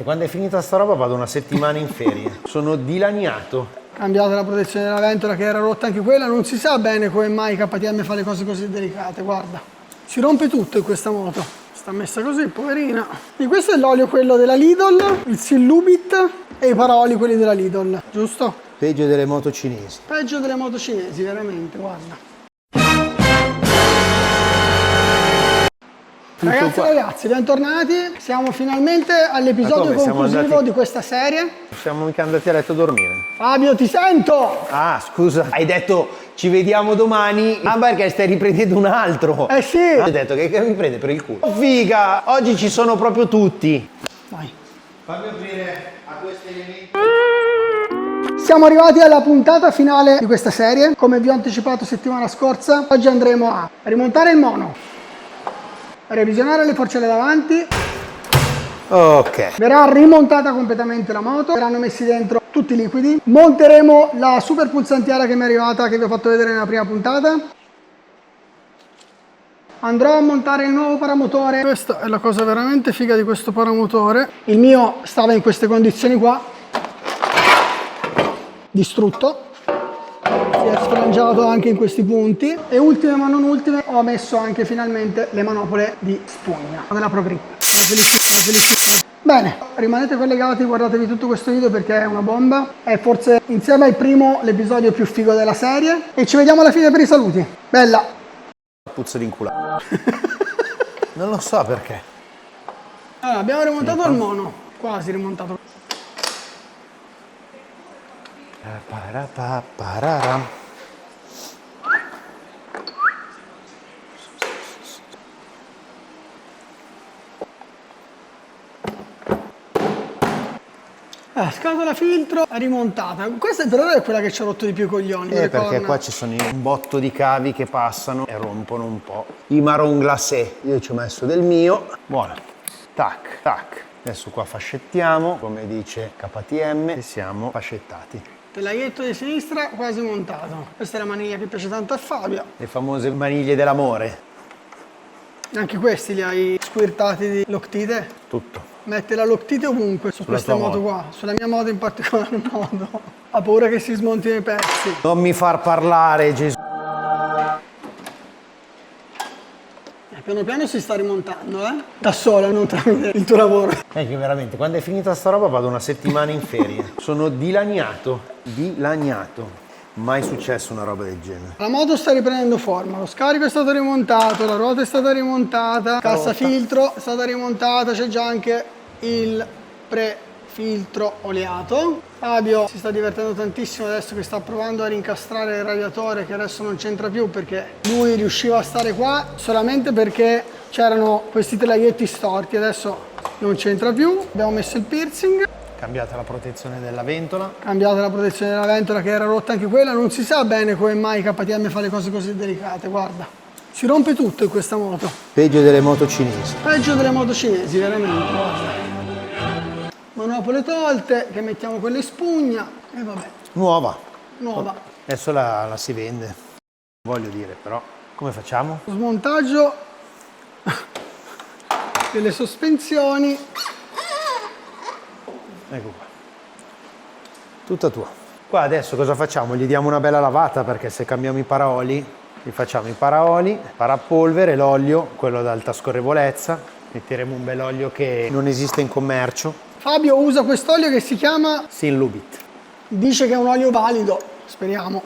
E quando è finita sta roba vado una settimana in ferie. Sono dilaniato. Cambiata la protezione della ventola che era rotta anche quella, non si sa bene come mai KTM fa le cose così delicate, guarda. Si rompe tutto in questa moto. Sta messa così, poverina. E questo è l'olio quello della Lidl, il Silubit e i paraoli quelli della Lidl, giusto? Peggio delle moto cinesi. Peggio delle moto cinesi, veramente, guarda. Ragazzi, bentornati. Siamo finalmente all'episodio conclusivo di questa serie. Siamo mica andati a letto a dormire. Fabio, ti sento! Ah, scusa, hai detto ci vediamo domani. Ah, perché stai riprendendo un altro. Eh sì! Hai detto che mi prende per il culo. Figa, oggi ci sono proprio tutti. Vai. Fammi aprire a questi elementi. Siamo arrivati alla puntata finale di questa serie. Come vi ho anticipato settimana scorsa, oggi andremo a rimontare il mono, revisionare le forcelle davanti. Ok. Verrà rimontata completamente la moto, verranno messi dentro tutti i liquidi. Monteremo la super pulsantiera che mi è arrivata, che vi ho fatto vedere nella prima puntata. Andrò a montare il nuovo paramotore. Questa è la cosa veramente figa di questo paramotore. Il mio stava in queste condizioni qua, distrutto. Si è sfrangiato anche in questi punti. E ultime ma non ultime, ho messo anche finalmente le manopole di spugna della Pro Grip. Sono felicissimo. Bene, rimanete collegati, guardatevi tutto questo video perché è una bomba. È forse insieme al primo l'episodio più figo della serie. E ci vediamo alla fine per i saluti. Bella! Puzza di inculato. Non lo so perché. Allora, abbiamo rimontato il mono. Quasi rimontato. Pararam. Scatola filtro rimontata. Questa però è quella che ci ha rotto di più i coglioni. Perché qua ci sono un botto di cavi che passano e rompono un po'. I marron glacé. Io ci ho messo del mio. Buono. Tac, tac. Adesso qua fascettiamo, come dice KTM, e siamo fascettati. Telaglietto di sinistra quasi montato. Questa è la maniglia che piace tanto a Fabio. Le famose maniglie dell'amore. Anche questi li hai squirtati di Loctite? Tutto. Mette la Loctite ovunque su queste moto qua. Sulla mia moto in particolar modo. Ha paura che si smontino i pezzi. Non mi far parlare, Gesù. Piano piano si sta rimontando, Da sola, non tramite il tuo lavoro. È che veramente, quando è finita sta roba vado una settimana in ferie. Sono dilaniato. Dilaniato. Mai successo una roba del genere. La moto sta riprendendo forma, lo scarico è stato rimontato, la ruota è stata rimontata, cassa filtro è stata rimontata, c'è già anche il pre-filtro oleato. Fabio si sta divertendo tantissimo adesso che sta provando a rincastrare il radiatore, che adesso non c'entra più perché lui riusciva a stare qua solamente perché c'erano questi telaglietti storti, adesso non c'entra più. Abbiamo messo il piercing. Cambiata la protezione della ventola. Cambiata la protezione della ventola che era rotta anche quella, non si sa bene come mai KTM fa le cose così delicate, guarda. Si rompe tutto in questa moto. Peggio delle moto cinesi. Peggio delle moto cinesi, veramente, guarda. Manopole tolte, che mettiamo quelle in spugna e vabbè. Nuova. Nuova. Adesso la si vende. Voglio dire, però, come facciamo? Smontaggio delle sospensioni. Ecco qua. Tutta tua. Qua adesso cosa facciamo? Gli diamo una bella lavata perché se cambiamo i paraoli, gli facciamo i paraoli, parapolvere, l'olio, quello ad alta scorrevolezza. Metteremo un bel olio che non esiste in commercio. Fabio usa quest'olio che si chiama Silubit. Dice che è un olio valido, speriamo.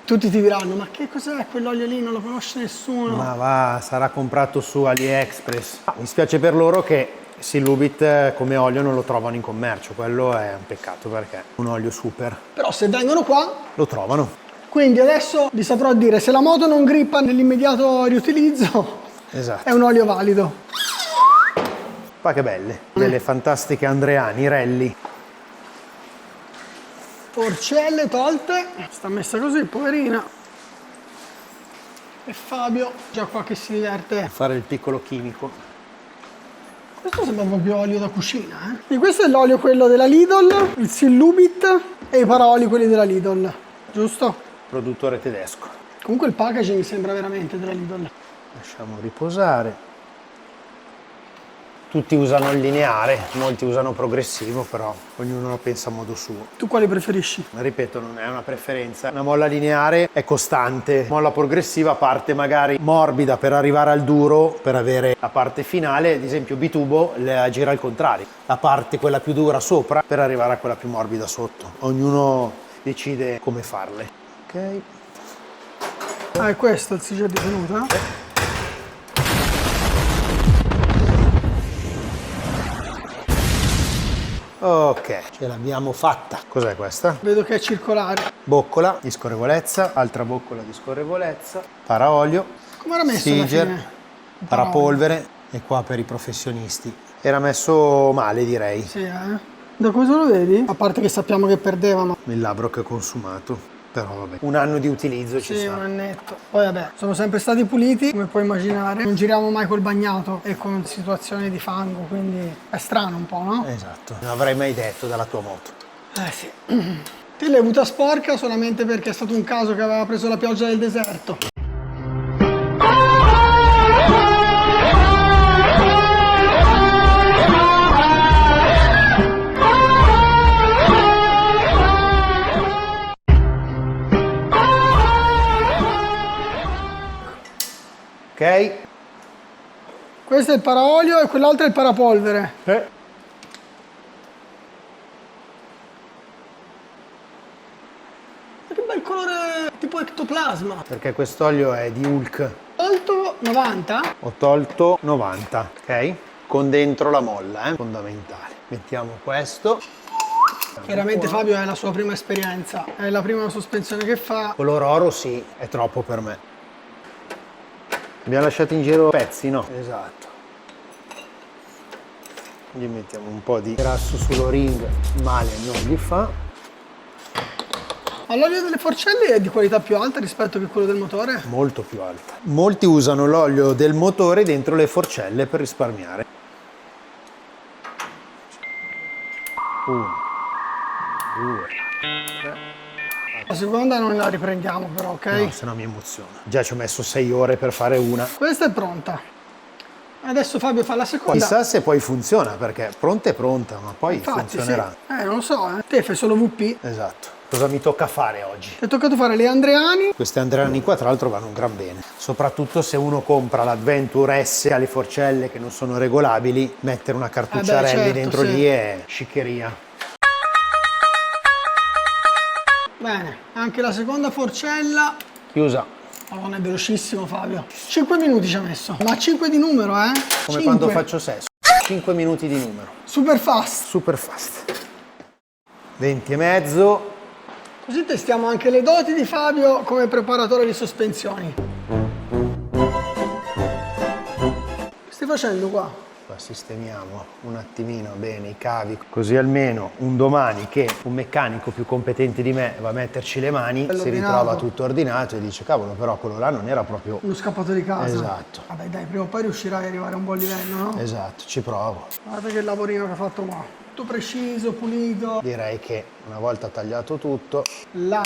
Tutti ti diranno, ma che cos'è quell'olio lì? Non lo conosce nessuno. Ma va, sarà comprato su AliExpress. Mi spiace per loro che Silubit come olio non lo trovano in commercio, quello è un peccato perché è un olio super. Però se vengono qua Lo trovano. Quindi adesso vi saprò dire se la moto non grippa nell'immediato riutilizzo, Esatto. è un olio valido. Ma che belle, delle fantastiche Andreani, rally. Porcelle tolte, sta messa così, poverina. E Fabio, già qua che si diverte. Fare il piccolo chimico. Questo sembra proprio olio da cucina, E questo è l'olio quello della Lidl, il Silubit e i paraoli quelli della Lidl, giusto? Produttore tedesco. Comunque il packaging sembra veramente della Lidl. Lasciamo riposare. Tutti usano il lineare, molti usano progressivo, però ognuno la pensa a modo suo. Tu quali preferisci? Ripeto, non è una preferenza. Una molla lineare è costante, molla progressiva parte magari morbida per arrivare al duro, per avere la parte finale, ad esempio bitubo la gira al contrario, la parte quella più dura sopra per arrivare a quella più morbida sotto. Ognuno decide come farle. Ok. Ah, è questo il sigillo di tenuta? Ok, ce l'abbiamo fatta. Cos'è questa? Vedo che è circolare. Boccola di scorrevolezza, altra boccola di scorrevolezza, paraolio, Come era messo alla siger, fine? parapolvere e qua per i professionisti. Era messo male, direi. Sì, Da cosa lo vedi? A parte che sappiamo che perdeva, ma... Il labbro che ho consumato. Però vabbè, un anno di utilizzo ci Sì, sta. un annetto. Poi vabbè, sono sempre stati puliti, come puoi immaginare. Non giriamo mai col bagnato e con situazioni di fango, quindi è strano un po', no? Esatto, non avrei mai detto dalla tua moto. Sì. Te l'hai avuta sporca solamente perché è stato un caso che aveva preso la pioggia del deserto. Ok? Questo è il paraolio e quell'altro è il parapolvere. Che bel colore tipo ectoplasma. Perché quest'olio è di Hulk. Alto 90. Ho tolto 90, ok? Con dentro la molla, fondamentale. Mettiamo questo. Chiaramente Fabio è la sua prima esperienza, è la prima sospensione che fa. Color oro sì, è troppo per me. Abbiamo lasciato in giro pezzi, no? Esatto. Gli mettiamo un po' di grasso sull'o-ring, male non gli fa. Ma l'olio delle forcelle è di qualità più alta rispetto che quello del motore? Molto più alta. Molti usano l'olio del motore dentro le forcelle per risparmiare. 1, 2, 3. La seconda non la riprendiamo però, ok? No, se no mi emoziona. Già ci ho messo 6 ore per fare una. Questa è pronta. Adesso Fabio fa la seconda. Chissà se poi funziona, perché pronta è pronta, ma poi Infatti, funzionerà. sì. Non lo so, Te fai solo VP. Esatto. Cosa mi tocca fare oggi? Ti è toccato fare le Andreani. Queste Andreani qua tra l'altro vanno un gran bene, soprattutto se uno compra l'Adventure S alle forcelle che non sono regolabili, mettere una cartuccia rally certo, dentro sì. lì è sciccheria. Bene, anche la seconda forcella. Chiusa. Non è velocissimo Fabio. 5 minuti ci ha messo. Ma 5 di numero, Come 5. quando faccio sesso. 5 minuti di numero. Super fast. Super fast. 20 e mezzo. Così testiamo anche le doti di Fabio come preparatore di sospensioni. Che stai facendo qua? Qua sistemiamo un attimino bene i cavi, così almeno un domani che un meccanico più competente di me va a metterci le mani, Bello si ordinato. ritrova tutto ordinato e dice cavolo, però quello là non era proprio... Uno scappato di casa. Esatto. Vabbè dai, prima o poi riuscirai ad arrivare a un buon livello, no? Esatto, ci provo. Guarda che lavorino che ha fatto qua. Tutto preciso, pulito. Direi che una volta tagliato tutto, Là.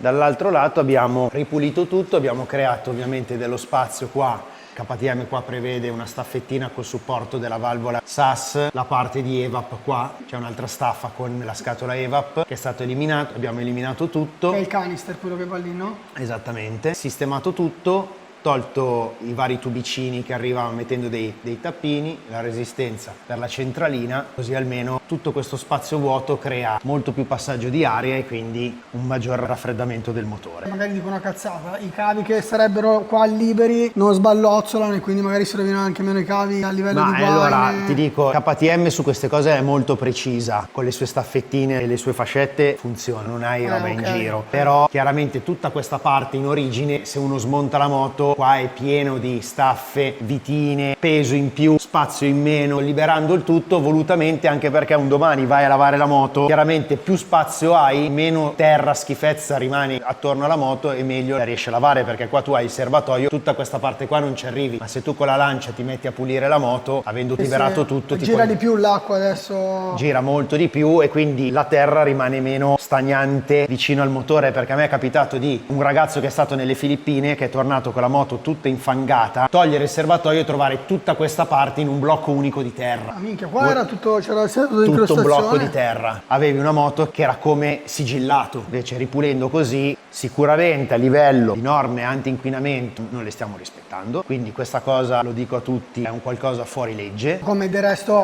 dall'altro lato abbiamo ripulito tutto, abbiamo creato ovviamente dello spazio qua. KTM qua prevede una staffettina col supporto della valvola SAS, la parte di evap qua, c'è un'altra staffa con la scatola evap che è stato eliminato, abbiamo eliminato tutto. Che è il canister, quello che va lì, no? Esattamente, sistemato tutto, tolto i vari tubicini che arrivavano mettendo dei tappini, la resistenza per la centralina, così almeno tutto questo spazio vuoto crea molto più passaggio di aria e quindi un maggior raffreddamento del motore. Magari dico una cazzata, i cavi che sarebbero qua liberi non sballozzolano e quindi magari si rovinano anche meno i cavi a livello di guaine. Allora ti dico, KTM su queste cose è molto precisa, con le sue staffettine e le sue fascette funziona, non hai roba in giro, però chiaramente tutta questa parte in origine, se uno smonta la moto, qua è pieno di staffe, vitine, peso in più, spazio in meno, liberando il tutto volutamente anche perché un domani vai a lavare la moto, chiaramente più spazio hai, meno terra, schifezza rimane attorno alla moto e meglio la riesci a lavare, perché qua tu hai il serbatoio, tutta questa parte qua non ci arrivi, ma se tu con la lancia ti metti a pulire la moto, avendo liberato tutto, gira di più l'acqua adesso. Gira molto di più e quindi la terra rimane meno stagnante vicino al motore, perché a me è capitato di un ragazzo che è stato nelle Filippine, che è tornato con la moto tutta infangata, togliere il serbatoio e trovare tutta questa parte in un blocco unico di terra. Ah, minchia, qua era tutto, c'era il setup di tutto un blocco di incrostazione. terra. Avevi una moto che era come sigillato, invece ripulendo così sicuramente a livello di norme anti-inquinamento non le stiamo rispettando, quindi questa cosa, lo dico a tutti, è un qualcosa fuori legge. Come del resto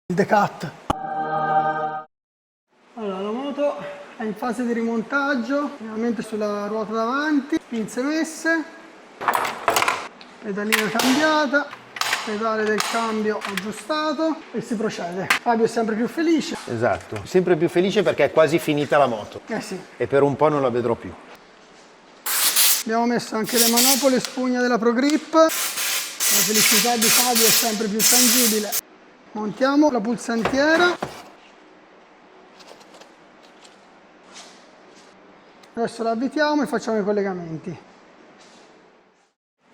il decat. Allora, la moto è in fase di rimontaggio, ovviamente sulla ruota davanti, pinze messe, pedalina cambiata, pedale del cambio aggiustato e si procede. Fabio è sempre più felice. Esatto, sempre più felice perché è quasi finita la moto Eh sì. e per un po' non la vedrò più. Abbiamo messo anche le manopole spugna della Pro Grip. La felicità di Fabio è sempre più tangibile. Montiamo la pulsantiera. Adesso la avvitiamo e facciamo i collegamenti.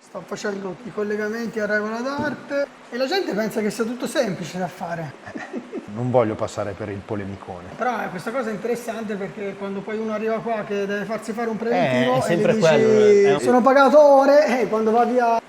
Sto facendo i collegamenti a regola d'arte e la gente pensa che sia tutto semplice da fare. Non voglio passare per il polemicone. Però questa cosa è interessante perché quando poi uno arriva qua che deve farsi fare un preventivo è e sempre gli dici quello, sono pagato ore e quando va via.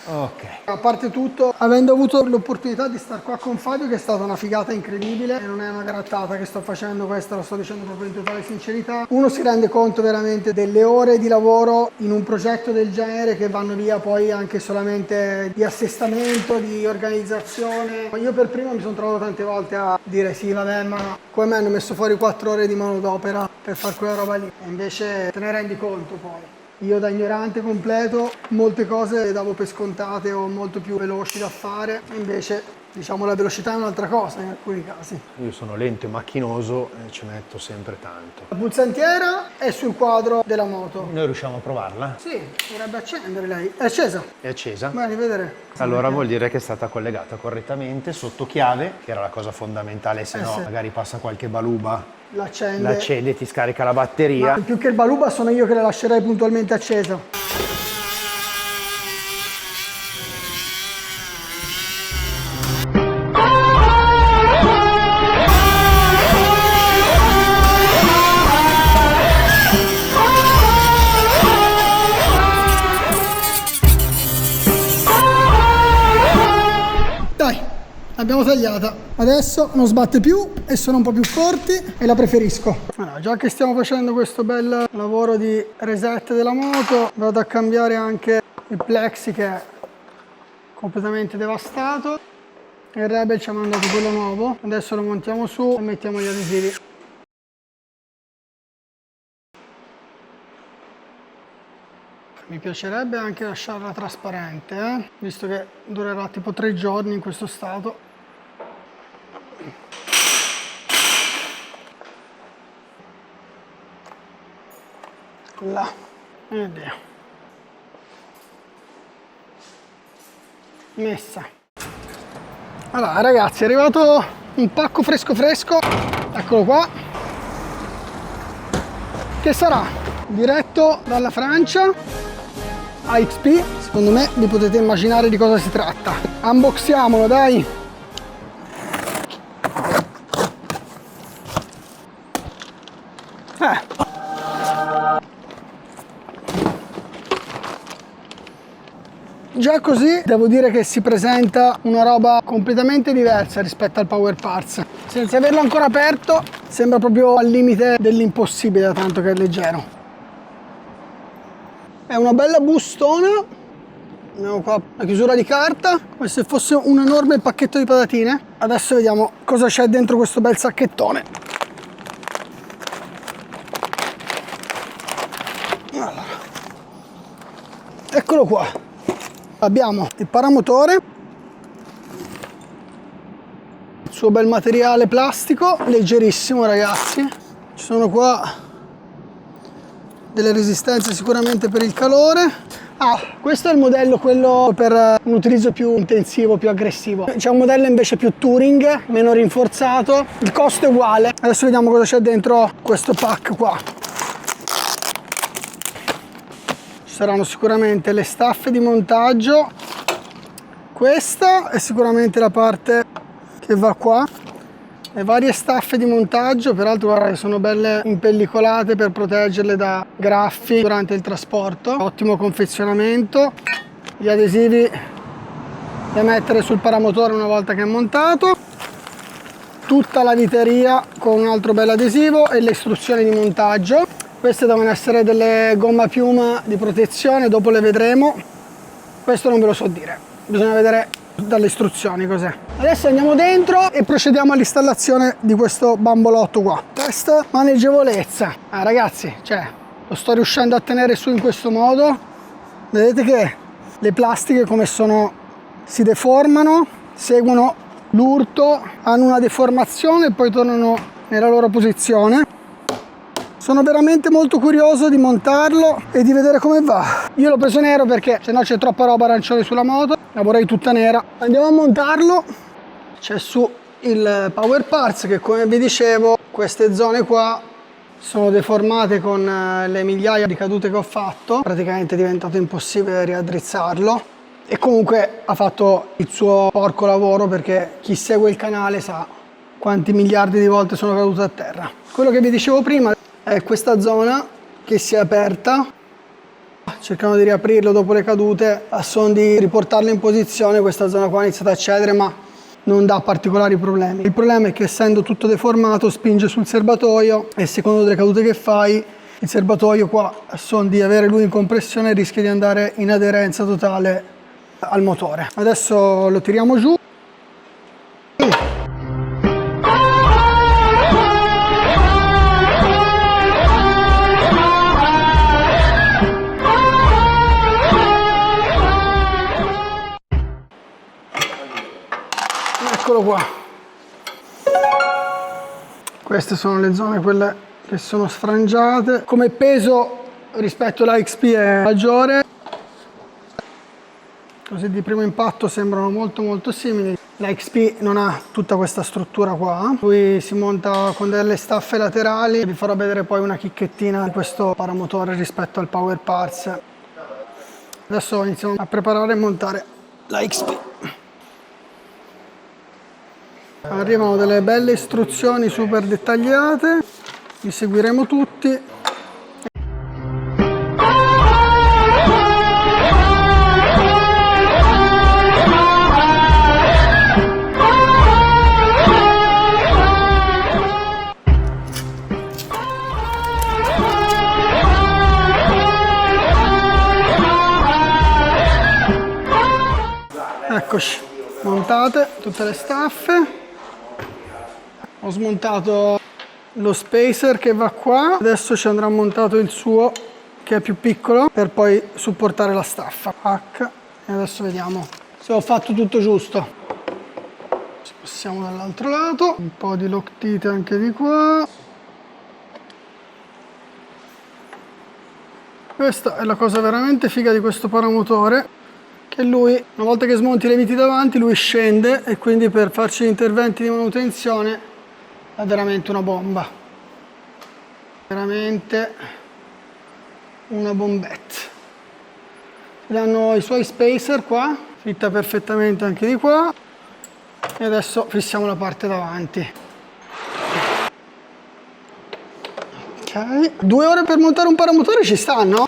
Ok. A parte tutto, avendo avuto l'opportunità di star qua con Fabio, che è stata una figata incredibile, e non è una grattata che sto facendo questa, lo sto dicendo proprio in totale sincerità, uno si rende conto veramente delle ore di lavoro in un progetto del genere che vanno via poi anche solamente di assestamento, di organizzazione. Io per primo mi sono trovato tante volte a dire sì vabbè, ma come me hanno messo fuori 4 ore di manodopera per fare quella roba lì, e invece te ne rendi conto poi. Io da ignorante completo molte cose le davo per scontate o molto più veloci da fare, invece diciamo la velocità è un'altra cosa in alcuni casi. Io sono lento e macchinoso e ci metto sempre tanto. La pulsantiera è sul quadro della moto. Noi riusciamo a provarla? Sì, dovrebbe accendere lei. È accesa? È accesa? Vai a rivedere. Allora vuol dire che è stata collegata correttamente sotto chiave, che era la cosa fondamentale, se no sì. magari passa qualche baluba, L'accende. l'accende, ti scarica la batteria. Ma più che il baluba sono io che la lascerei puntualmente accesa. Dai, l'abbiamo tagliata. Adesso non sbatte più e sono un po' più corti e la preferisco. Allora, già che stiamo facendo questo bel lavoro di reset della moto, vado a cambiare anche il plexi che è completamente devastato. Il Rebel ci ha mandato quello nuovo. Adesso lo montiamo su e mettiamo gli adesivi. Mi piacerebbe anche lasciarla trasparente, visto che durerà tipo 3 giorni in questo stato. Là, e via. Messa. Allora ragazzi, è arrivato un pacco fresco fresco, eccolo qua, che sarà diretto dalla Francia a XP. Secondo me vi potete immaginare di cosa si tratta. Unboxiamolo, dai! Già così devo dire che si presenta una roba completamente diversa rispetto al Power Parts. Senza averlo ancora aperto sembra proprio al limite dell'impossibile da tanto che è leggero. È una bella bustona. Abbiamo qua la chiusura di carta, come se fosse un enorme pacchetto di patatine. Adesso vediamo cosa c'è dentro questo bel sacchettone. Allora. Eccolo qua. Abbiamo il paramotore, il suo bel materiale plastico, leggerissimo ragazzi. Ci sono qua delle resistenze sicuramente per il calore. Questo è il modello, quello per un utilizzo più intensivo, più aggressivo. C'è un modello invece più touring, meno rinforzato, il costo è uguale. Adesso vediamo cosa c'è dentro questo pack qua. Ci saranno sicuramente le staffe di montaggio, questa è sicuramente la parte che va qua, le varie staffe di montaggio, peraltro guarda che sono belle impellicolate per proteggerle da graffi durante il trasporto, ottimo confezionamento, gli adesivi da mettere sul paramotore una volta che è montato, tutta la viteria con un altro bel adesivo e le istruzioni di montaggio. Queste devono essere delle gomma piuma di protezione, dopo le vedremo, questo non ve lo so dire, bisogna vedere dalle istruzioni cos'è. Adesso andiamo dentro e procediamo all'installazione di questo bambolotto qua. Test maneggevolezza. Ragazzi, cioè, lo sto riuscendo a tenere su in questo modo. Vedete che le plastiche come sono si deformano, seguono l'urto, hanno una deformazione e poi tornano nella loro posizione. Sono veramente molto curioso di montarlo e di vedere come va. Io l'ho preso nero perché sennò c'è troppa roba arancione sulla moto, la vorrei tutta nera. Andiamo a montarlo. C'è su il Power Parts che, come vi dicevo, queste zone qua sono deformate con le migliaia di cadute che ho fatto. Praticamente è diventato impossibile riaddrizzarlo e comunque ha fatto il suo porco lavoro, perché chi segue il canale sa quanti miliardi di volte sono caduto a terra. Quello che vi dicevo prima è questa zona che si è aperta, cercando di riaprirlo dopo le cadute a son di riportarlo in posizione. Questa zona qua ha iniziato a cedere ma non dà particolari problemi. Il problema è che, essendo tutto deformato, spinge sul serbatoio e, secondo delle cadute che fai, il serbatoio qua, a son di avere lui in compressione, rischia di andare in aderenza totale al motore. Adesso lo tiriamo giù. Eccolo qua. Queste sono le zone, quelle che sono sfrangiate. Come peso rispetto alla XP è maggiore, così di primo impatto sembrano molto simili. La XP non ha tutta questa struttura qua, lui si monta con delle staffe laterali. Vi farò vedere poi una chicchettina di questo paramotore rispetto al Power Parts. Adesso iniziamo a preparare e montare la XP. Arrivano delle belle istruzioni super dettagliate, li seguiremo tutti. Eccoci, montate tutte le staffe. Ho smontato lo spacer che va qua, adesso ci andrà montato il suo che è più piccolo per poi supportare la staffa. H, e adesso vediamo se ho fatto tutto giusto. Passiamo dall'altro lato, un po' di loctite anche di qua. Questa è la cosa veramente figa di questo paramotore, che lui, una volta che smonti le viti davanti, lui scende, e quindi per farci gli interventi di manutenzione è veramente una bomba, veramente una bombetta. Danno i suoi spacer qua, fitta perfettamente anche di qua, e adesso fissiamo la parte davanti. Ok, 2 ore per montare un paramotore ci stanno?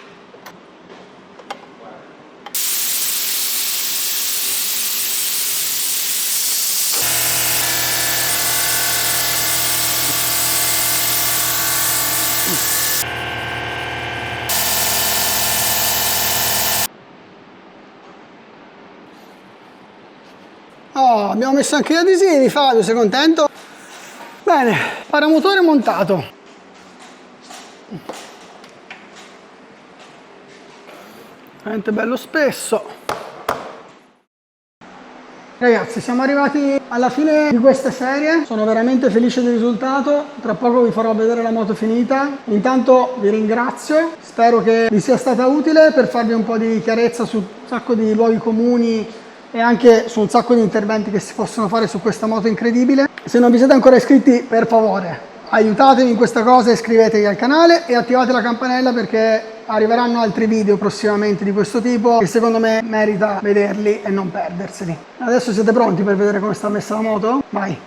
Oh, abbiamo messo anche gli adesivi, Fabio, sei contento? Bene, paramotore montato. Veramente bello spesso. Ragazzi, siamo arrivati alla fine di questa serie, sono veramente felice del risultato, tra poco vi farò vedere la moto finita. Intanto vi ringrazio, spero che vi sia stata utile per farvi un po' di chiarezza su un sacco di luoghi comuni e anche su un sacco di interventi che si possono fare su questa moto incredibile. Se non vi siete ancora iscritti, per favore aiutatemi in questa cosa, iscrivetevi al canale e attivate la campanella perché arriveranno altri video prossimamente di questo tipo che secondo me merita vederli e non perderseli. Adesso siete pronti per vedere come sta messa la moto? Vai!